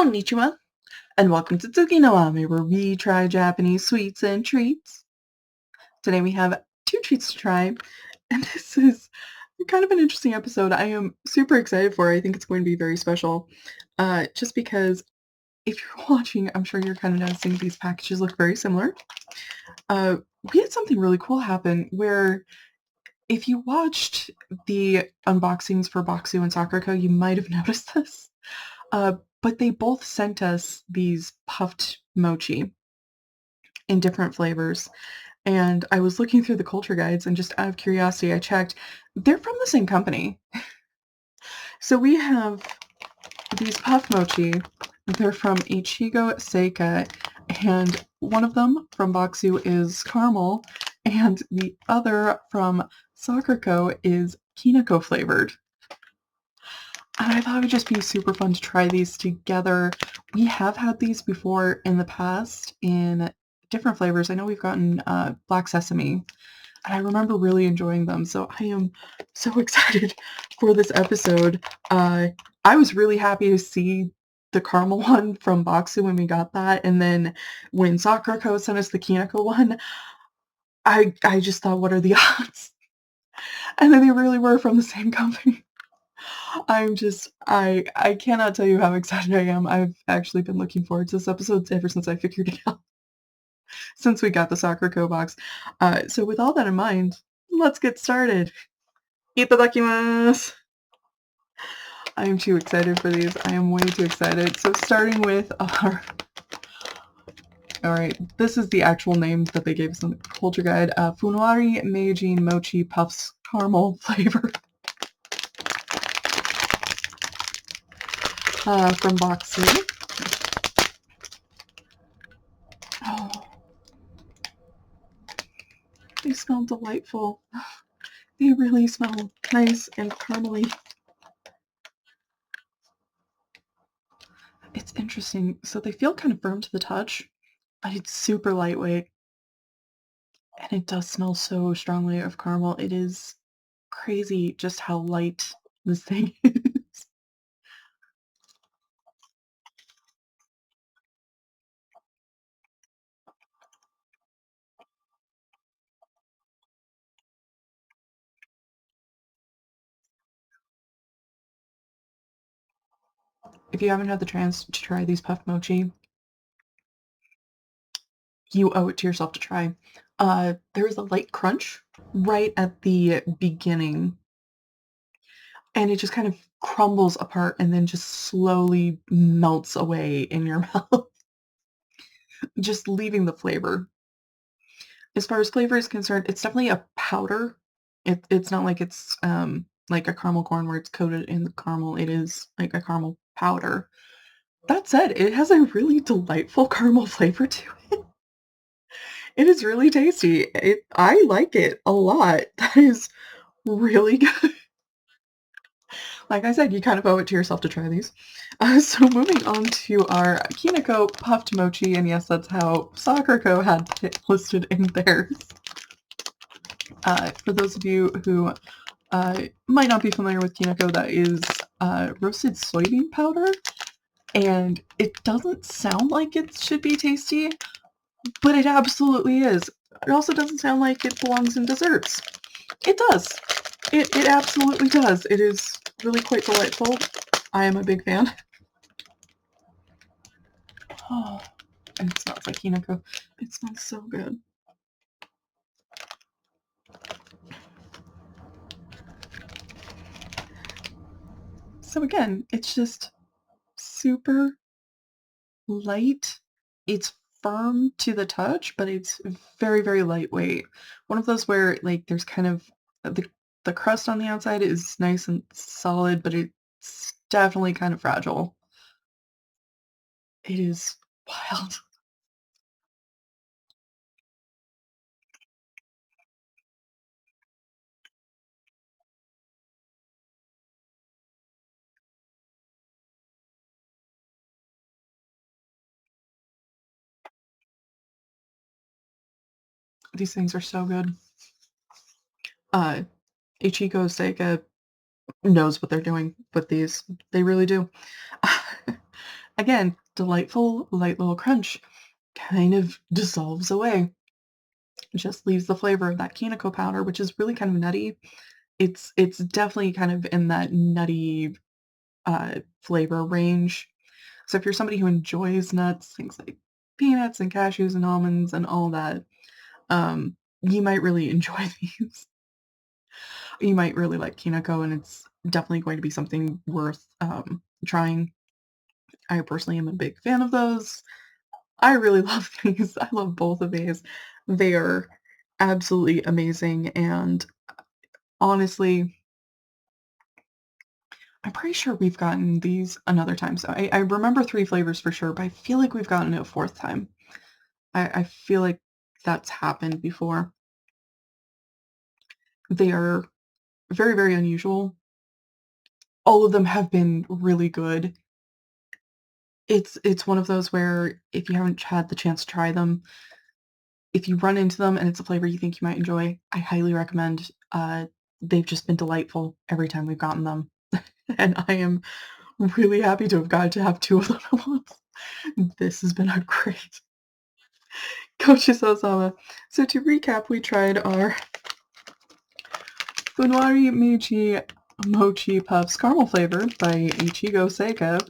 Konnichiwa, and welcome to Tsuki no Ame, where we try Japanese sweets and treats. Today we have two treats to try, and this is kind of an interesting episode. I am super excited for it. I think it's going to be very special, just because if you're watching, I'm sure you're kind of noticing these packages look very similar. Uh, we had something really cool happen where if you watched the unboxings for Boxu and Sakurako, you might have noticed this. Uh, but they both sent us these puffed mochi in different flavors. And I was looking through the culture guides and just out of curiosity, I checked. They're from the same company. So we have these puff mochi. They're from Ichigo Seika, and one of them from Boxu is caramel, and the other from Sakurako is Kinako flavored. And I thought it would just be super fun to try these together. We have had these before in the past in different flavors. I know we've gotten black sesame, and I remember really enjoying them. So I am so excited for this episode. I was really happy to see the caramel one from Boxu when we got that, and then when Sakurako sent us the Kinako one, I just thought, what are the odds? And then they really were from the same company. I cannot tell you how excited I am. I've actually been looking forward to this episode ever since I figured it out, since we got the Sakurako box. So with all that in mind, let's get started. Itadakimasu! I am too excited for these. I am way too excited. So starting with our... Alright, this is the actual name that they gave us in the culture guide. Funwari Meijin Mochi Puffs Caramel Flavor. From Boxu. Oh, they smell delightful. They really smell nice and caramely. It's interesting. So they feel kind of firm to the touch, but it's super lightweight. And it does smell so strongly of caramel. It is crazy just how light this thing is. If you haven't had the chance to try these puff mochi, you owe it to yourself to try. There is a light crunch right at the beginning, and it just kind of crumbles apart and then just slowly melts away in your mouth, just leaving the flavor. As far as flavor is concerned, it's definitely a powder. It's not like it's like a caramel corn where it's coated in the caramel. It is like a caramel powder. That said, it has a really delightful caramel flavor to it. It is really tasty. I like it a lot. That is really good. Like I said, you kind of owe it to yourself to try these. So moving on to our Kinako puffed mochi, and yes, that's how Sakurako had it listed in theirs. For those of you who might not be familiar with Kinako, that is roasted soybean powder, and it doesn't sound like it should be tasty, but it absolutely is. It also doesn't sound like it belongs in desserts. It does. It absolutely does. It is really quite delightful. I am a big fan. Oh, and it smells like Kinako. It smells so good. So again, it's just super light. It's firm to the touch, but it's very, very lightweight. One of those where like there's kind of the crust on the outside is nice and solid, but it's definitely kind of fragile. It is wild. These things are so good. Uh, Ichigo Seika knows what they're doing with these. They really do. Again, delightful, light little crunch. Kind of dissolves away. It just leaves the flavor of that Kinako powder, which is really kind of nutty. It's definitely kind of in that nutty, flavor range. So if you're somebody who enjoys nuts, things like peanuts and cashews and almonds and all that, you might really enjoy these. You might really like Kinako, and it's definitely going to be something worth, trying. I personally am a big fan of those. I really love these. I love both of these. They are absolutely amazing, and honestly, I'm pretty sure we've gotten these another time. So I remember 3 flavors for sure, but I feel like we've gotten it a 4th time. I feel like that's happened before. They are very, very unusual. All of them have been really good. It's one of those where if you haven't had the chance to try them, if you run into them and it's a flavor you think you might enjoy, I highly recommend. They've just been delightful every time we've gotten them, and I am really happy to have got to have 2 of them at once. This has been a great Coach Osama. So to recap, we tried our Funwari Meijin Mochi Puffs caramel flavor by Ichigo Seika,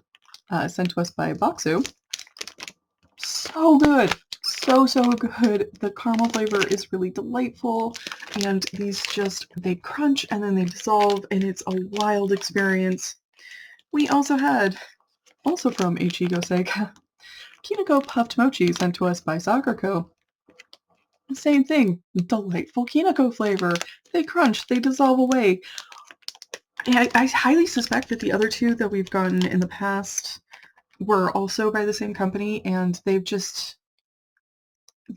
sent to us by Boxu. So good! So, so good. The caramel flavor is really delightful, and these just, they crunch and then they dissolve, and it's a wild experience. We also had, also from Ichigo Seika, Kinako Puffed Mochi sent to us by Sakurako. Same thing, delightful Kinako flavor. They crunch, they dissolve away. I highly suspect that the other 2 that we've gotten in the past were also by the same company, and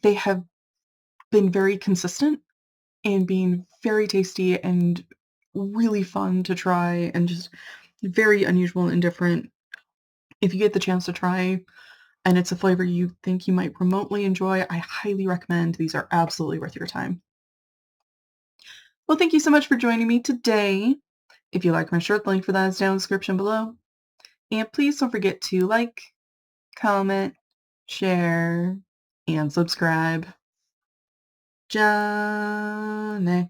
they have been very consistent in being very tasty and really fun to try and just very unusual and different. If you get the chance to try and it's a flavor you think you might remotely enjoy, I highly recommend. These are absolutely worth your time. Well, thank you so much for joining me today. If you like my shirt, the link for that is down in the description below. And please don't forget to like, comment, share, and subscribe. Johnny.